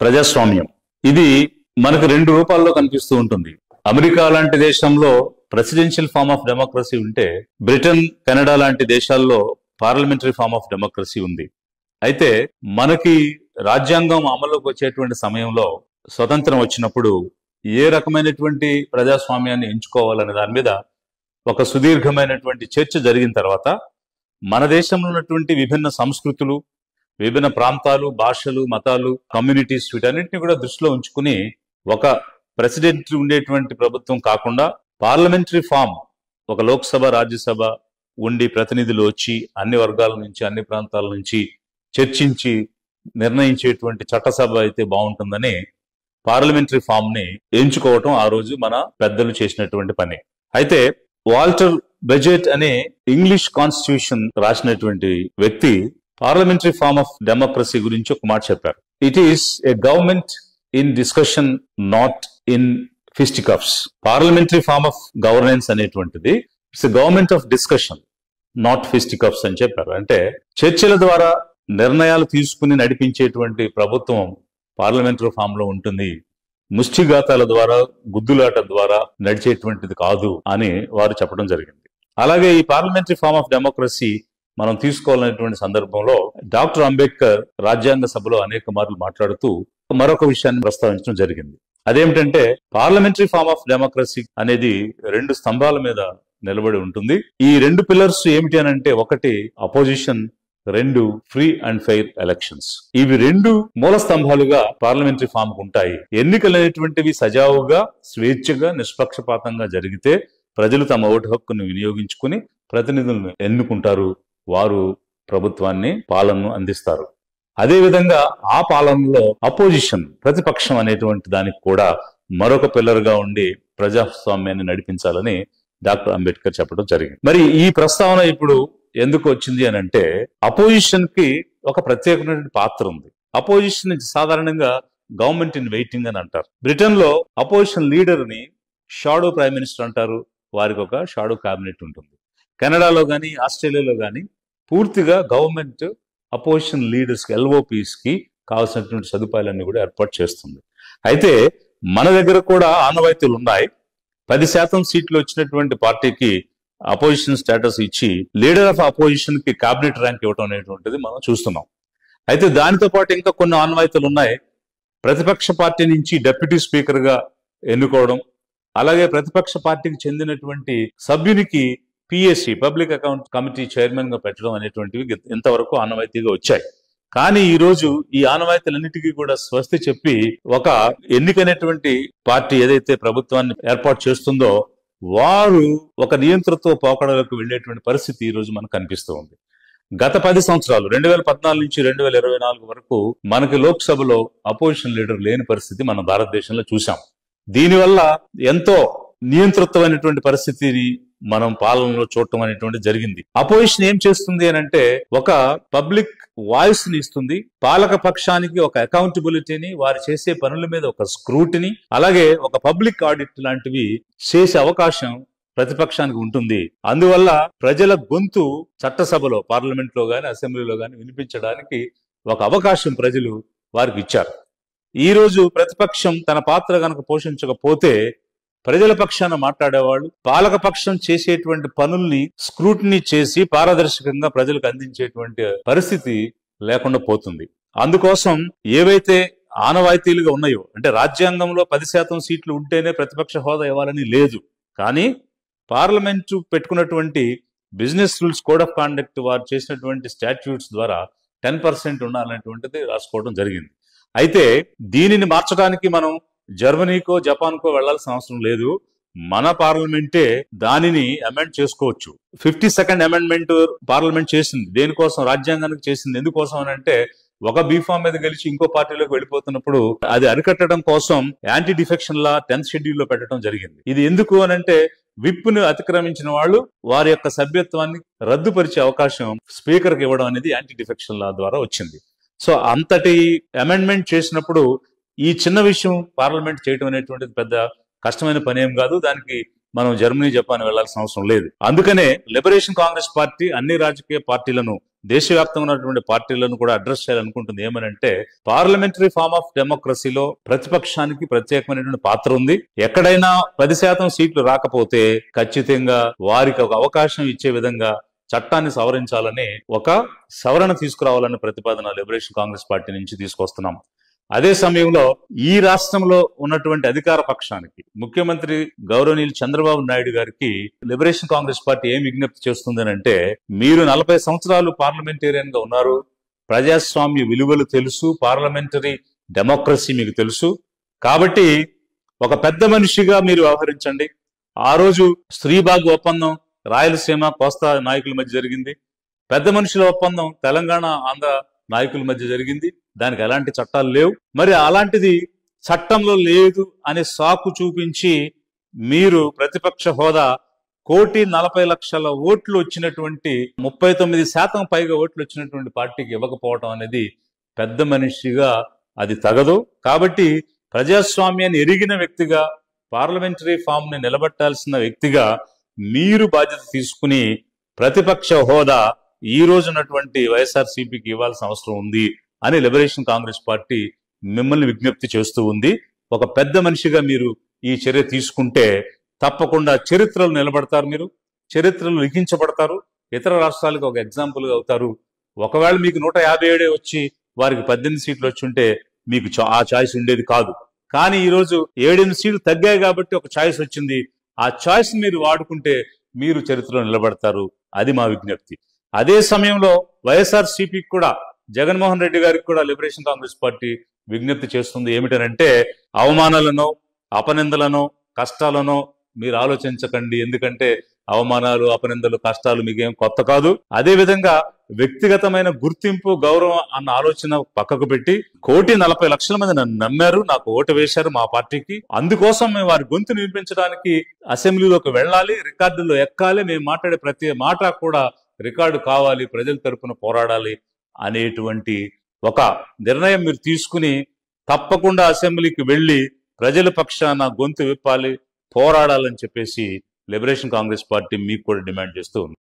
ప్రజాస్వామ్యం. ఇది మనకు రెండు రూపాల్లో కనిపిస్తూ ఉంటుంది. అమెరికా లాంటి దేశంలో ప్రెసిడెన్షియల్ ఫార్మ్ ఆఫ్ డెమోక్రసీ ఉంటే, బ్రిటన్, కెనడా లాంటి దేశాల్లో పార్లమెంటరీ ఫార్మ్ ఆఫ్ డెమోక్రసీ ఉంది. అయితే మనకి రాజ్యాంగం అమల్లోకి వచ్చేటువంటి సమయంలో, స్వతంత్రం వచ్చినప్పుడు ఏ రకమైనటువంటి ప్రజాస్వామ్యాన్ని ఎంచుకోవాలనే దాని మీద ఒక సుదీర్ఘమైనటువంటి చర్చ జరిగిన తర్వాత, మన దేశంలో ఉన్నటువంటి విభిన్న సంస్కృతులు, విభిన్న ప్రాంతాలు, భాషలు, మతాలు, కమ్యూనిటీస్, వీటన్నిటిని కూడా దృష్టిలో ఉంచుకుని ఒక ప్రెసిడెంట్ ఉండేటువంటి ప్రభుత్వం కాకుండా పార్లమెంటరీ ఫామ్, ఒక లోక్సభ, రాజ్యసభ ఉండి ప్రతినిధులు వచ్చి అన్ని వర్గాల నుంచి, అన్ని ప్రాంతాల నుంచి చర్చించి నిర్ణయించేటువంటి చట్టసభ అయితే బాగుంటుందని పార్లమెంటరీ ఫామ్ ని ఎంచుకోవటం ఆ రోజు మన పెద్దలు చేసినటువంటి పని. అయితే వాల్టర్ బెజెట్ అనే ఇంగ్లీష్ కాన్స్టిట్యూషన్ రాసినటువంటి వ్యక్తి పార్లమెంటరీ ఫార్మ్ ఆఫ్ డెమోక్రసీ గురించి ఒక మాట చెప్పారు. It is a government in discussion, not in fisticuffs. Parliamentary form of governance అనేటువంటిది it's a government of discussion, not fisticuffs అని చెప్పారు. అంటే చర్చల ద్వారా నిర్ణయాలు తీసుకుని నడిపించేటువంటి ప్రభుత్వం పార్లమెంటరీ ఫామ్ లో ఉంటుంది, ముష్టిఘాతాల ద్వారా, గుద్దులాట ద్వారా నడిచేటువంటిది కాదు అని వారు చెప్పడం జరిగింది. అలాగే ఈ పార్లమెంటరీ ఫార్మ్ ఆఫ్ డెమోక్రసీ మనం తీసుకోవాలనేటువంటి సందర్భంలో డాక్టర్ అంబేద్కర్ రాజ్యాంగ సభలో అనేక మార్లు మాట్లాడుతూ మరొక విషయాన్ని ప్రస్తావించడం జరిగింది. అదేమిటంటే, పార్లమెంటరీ ఫార్మ్ ఆఫ్ డెమోక్రసీ అనేది రెండు స్తంభాల మీద నిలబడి ఉంటుంది. ఈ రెండు పిల్లర్స్ ఏమిటి అని అంటే, ఒకటి అపోజిషన్, రెండు ఫ్రీ అండ్ ఫెయిర్ ఎలక్షన్స్. ఇవి రెండు మూల స్తంభాలుగా పార్లమెంటరీ ఫామ్ కు ఉంటాయి. ఎన్నికలు అనేటువంటివి సజావుగా, స్వేచ్ఛగా, నిష్పక్షపాతంగా జరిగితే ప్రజలు తమ ఓటు హక్కును వినియోగించుకుని ప్రతినిధులను ఎన్నుకుంటారు. వారు ప్రభుత్వాన్ని, పాలనను అందిస్తారు. అదేవిధంగా ఆ పాలనలో అపోజిషన్, ప్రతిపక్షం అనేటువంటి దానికి కూడా మరొక పిల్లర్ గా ఉండి ప్రజాస్వామ్యాన్ని నడిపించాలని డాక్టర్ అంబేద్కర్ చెప్పడం జరిగింది. మరి ఈ ప్రస్తావన ఇప్పుడు ఎందుకు వచ్చింది అని అంటే, అపోజిషన్ కి ఒక ప్రత్యేకమైన పాత్ర ఉంది. అపోజిషన్ సాధారణంగా గవర్నమెంట్ ఇన్ వెయిటింగ్ అని అంటారు. బ్రిటన్ లో అపోజిషన్ లీడర్ ని షాడో ప్రైమ్ మినిస్టర్ అంటారు. వారికి ఒక షాడో క్యాబినెట్ ఉంటుంది. కెనడాలో గాని, ఆస్ట్రేలియాలో గాని పూర్తిగా గవర్నమెంట్ అపోజిషన్ లీడర్స్ కి, ఎల్ఓపీస్ కి కావాల్సినటువంటి సదుపాయాలన్నీ కూడా ఏర్పాటు చేస్తుంది. అయితే మన దగ్గర కూడా ఆనవాయితీలు ఉన్నాయి. 10% సీట్లు వచ్చినటువంటి పార్టీకి అపోజిషన్ స్టేటస్ ఇచ్చి లీడర్ ఆఫ్ అపోజిషన్ కి క్యాబినెట్ ర్యాంక్ ఇవ్వడం అనేటువంటిది మనం చూస్తున్నాం. అయితే దానితో పాటు ఇంకా కొన్ని ఆనవాయితీలు ఉన్నాయి. ప్రతిపక్ష పార్టీ నుంచి డిప్యూటీ స్పీకర్ గా ఎన్నుకోవడం, అలాగే ప్రతిపక్ష పార్టీకి చెందినటువంటి సభ్యునికి PSC, public account committee chairman గా పెట్టడం అనేటువంటివి ఇంతవరకు ఆనవాయితీగా వచ్చాయి. కానీ ఈ రోజు ఈ ఆనవాయితీలన్నిటికీ కూడా స్వస్తి చెప్పి ఒక ఎన్నికైనటువంటి పార్టీ ఏదైతే ప్రభుత్వాన్ని ఏర్పాటు చేస్తుందో వారు ఒక నియంతృత్వ పోకడలకు వెళ్లేటువంటి పరిస్థితి ఈ రోజు మనకు కనిపిస్తూ ఉంది. గత 10 సంవత్సరాలు 2014 నుంచి 2024 వరకు మనకి లోక్సభలో అపోజిషన్ లీడర్ లేని పరిస్థితి మన భారతదేశంలో చూసాం. దీనివల్ల ఎంతో నియంతృత్వమైనటువంటి పరిస్థితిని మనం పాలనలో చూడటం అనేటువంటి జరిగింది. అపోజిషన్ ఏం చేస్తుంది అని అంటే, ఒక పబ్లిక్ వాయిస్ ని ఇస్తుంది, పాలక పక్షానికి ఒక అకౌంటబిలిటీని, వారు చేసే పనుల మీద ఒక స్క్రూటిని, అలాగే ఒక పబ్లిక్ ఆడిట్ లాంటివి చేసే అవకాశం ప్రతిపక్షానికి ఉంటుంది. అందువల్ల ప్రజల గొంతు చట్టసభలో, పార్లమెంట్ లో గాని, అసెంబ్లీలో గాని వినిపించడానికి ఒక అవకాశం ప్రజలు వారికి ఇచ్చారు. ఈ రోజు ప్రతిపక్షం తన పాత్ర గనక పోషించకపోతే ప్రజల పక్షాన మాట్లాడేవాళ్ళు పాలక పక్షం చేసేటువంటి పనుల్ని స్క్రూటినీ చేసి పారదర్శకంగా ప్రజలకు అందించేటువంటి పరిస్థితి లేకుండా పోతుంది. అందుకోసం ఏవైతే ఆనవాయితీలుగా ఉన్నాయో, అంటే రాజ్యాంగంలో 10% సీట్లు ఉంటేనే ప్రతిపక్ష హోదా ఇవ్వాలని లేదు, కానీ పార్లమెంటు పెట్టుకున్నటువంటి business rules, code of conduct, వారు చేసినటువంటి స్టాట్యూట్స్ ద్వారా 10% ఉండాలనేటువంటిది రాసుకోవడం జరిగింది. అయితే దీనిని మార్చడానికి మనం జర్మనీకో, జపాన్కో వెళ్లాల్సిన అవసరం లేదు. మన పార్లమెంటే దానిని అమెండ్ చేసుకోవచ్చు. 52nd అమెండ్మెంట్ పార్లమెంట్ చేసింది. దేనికోసం? రాజ్యాంగానికి చేసింది. ఎందుకోసం అని అంటే, ఒక బీఫామ్ మీద గెలిచి ఇంకో పార్టీలోకి వెళ్ళిపోతున్నప్పుడు అది అరికట్టడం కోసం anti defection law 10th schedule లో పెట్టడం జరిగింది. ఇది ఎందుకు అని అంటే, విప్ ను అతిక్రమించిన వాళ్ళు వారి యొక్క సభ్యత్వాన్ని రద్దుపరిచే అవకాశం స్పీకర్ కి ఇవ్వడం అనేది యాంటీ డిఫెక్షన్ లా ద్వారా వచ్చింది. సో అంతటి అమెండ్మెంట్ చేసినప్పుడు ఈ చిన్న విషయం పార్లమెంట్ చేయడం అనేటువంటిది పెద్ద కష్టమైన పని ఏం కాదు. దానికి మనం జర్మనీ, జపాన్ వెళ్లాల్సిన అవసరం లేదు. అందుకనే లిబరేషన్ కాంగ్రెస్ పార్టీ అన్ని రాజకీయ పార్టీలను దేశవ్యాప్తంగా ఉన్నటువంటి పార్టీలను కూడా అడ్రస్ చేయాలనుకుంటుంది. ఏమనంటే పార్లమెంటరీ ఫార్మ్ ఆఫ్ డెమోక్రసీలో ప్రతిపక్షానికి ప్రత్యేకమైనటువంటి పాత్ర ఉంది. ఎక్కడైనా 10% సీట్లు రాకపోతే ఖచ్చితంగా వారికి ఒక అవకాశం ఇచ్చే విధంగా చట్టాన్ని సవరించాలని ఒక సవరణ తీసుకురావాలనే ప్రతిపాదన లిబరేషన్ కాంగ్రెస్ పార్టీ నుంచి తీసుకొస్తున్నాం. అదే సమయంలో ఈ రాష్ట్రంలో ఉన్నటువంటి అధికార పక్షానికి ముఖ్యమంత్రి గౌరవనీయులు చంద్రబాబు నాయుడు గారికి లిబరేషన్ కాంగ్రెస్ పార్టీ ఏం విజ్ఞప్తి చేస్తుంది అంటే, మీరు 40 సంవత్సరాలు పార్లమెంటేరియన్ గా ఉన్నారు, ప్రజాస్వామ్య విలువలు తెలుసు, పార్లమెంటరీ డెమోక్రసీ మీకు తెలుసు, కాబట్టి ఒక పెద్ద మనిషిగా మీరు వ్యవహరించండి. ఆ రోజు శ్రీబాగ్ ఒప్పందం రాయలసీమ కోస్తా నాయకుల మధ్య జరిగింది, పెద్ద మనుషుల ఒప్పందం తెలంగాణ ఆంధ్ర నాయకుల మధ్య జరిగింది, దానికి ఎలాంటి చట్టాలు లేవు. మరి అలాంటిది చట్టంలో లేదు అనే సాకు చూపించి మీరు ప్రతిపక్ష హోదా 1,40,00,000 ఓట్లు వచ్చినటువంటి 39% పైగా ఓట్లు వచ్చినటువంటి పార్టీకి ఇవ్వకపోవడం అనేది పెద్ద మనిషిగా అది తగదు. కాబట్టి ప్రజాస్వామ్యాన్ని ఎరిగిన వ్యక్తిగా, పార్లమెంటరీ ఫామ్ ని నిలబెట్టాల్సిన వ్యక్తిగా మీరు బాధ్యత తీసుకుని ప్రతిపక్ష హోదా ఈ రోజు ఉన్నటువంటి వైఎస్ఆర్సీపీకి ఇవ్వాల్సిన అవసరం ఉంది అని లిబరేషన్ కాంగ్రెస్ పార్టీ మిమ్మల్ని విజ్ఞప్తి చేస్తూ ఉంది. ఒక పెద్ద మనిషిగా మీరు ఈ చర్య తీసుకుంటే తప్పకుండా చరిత్రలు నిలబడతారు, మీరు చరిత్రలు లిఖించబడతారు, ఇతర రాష్ట్రాలకు ఒక ఎగ్జాంపుల్ గా అవుతారు. ఒకవేళ మీకు 157 వచ్చి వారికి 18 సీట్లు వచ్చి ఉంటే మీకు ఆ ఛాయిస్ ఉండేది కాదు. కానీ ఈ రోజు 7 సీట్లు తగ్గాయి కాబట్టి ఒక ఛాయిస్ వచ్చింది. ఆ ఛాయిస్ మీరు వాడుకుంటే మీరు చరిత్రలో నిలబడతారు. అది మా విజ్ఞప్తి. అదే సమయంలో వైఎస్ఆర్సీపీకి కూడా, జగన్మోహన్ రెడ్డి గారికి కూడా లిబరేషన్ కాంగ్రెస్ పార్టీ విజ్ఞప్తి చేస్తుంది. ఏమిటనంటే, అవమానాలను, అపనిందలను, కష్టాలను మీరు ఆలోచించకండి. ఎందుకంటే అవమానాలు, అపనిందలు, కష్టాలు మీకేం కొత్త కాదు. అదే విధంగా వ్యక్తిగతమైన గుర్తింపు, గౌరవం అన్న ఆలోచన పక్కకు పెట్టి 1,40,00,000 మంది నన్ను నమ్మారు, నాకు ఓటు వేశారు మా పార్టీకి, అందుకోసం మేము వారి గొంతు వినిపించడానికి అసెంబ్లీలోకి వెళ్ళాలి, రికార్డుల్లో ఎక్కాలి, మేము మాట్లాడే ప్రతి మాట కూడా రికార్డు కావాలి, ప్రజల తరపున పోరాడాలి అనేటువంటి ఒక నిర్ణయం మీరు తీసుకుని తప్పకుండా అసెంబ్లీకి వెళ్లి ప్రజల పక్షాన గొంతు విప్పాలి, పోరాడాలని చెప్పేసి లిబరేషన్ కాంగ్రెస్ పార్టీ మీకు కూడా డిమాండ్ చేస్తూ ఉంది.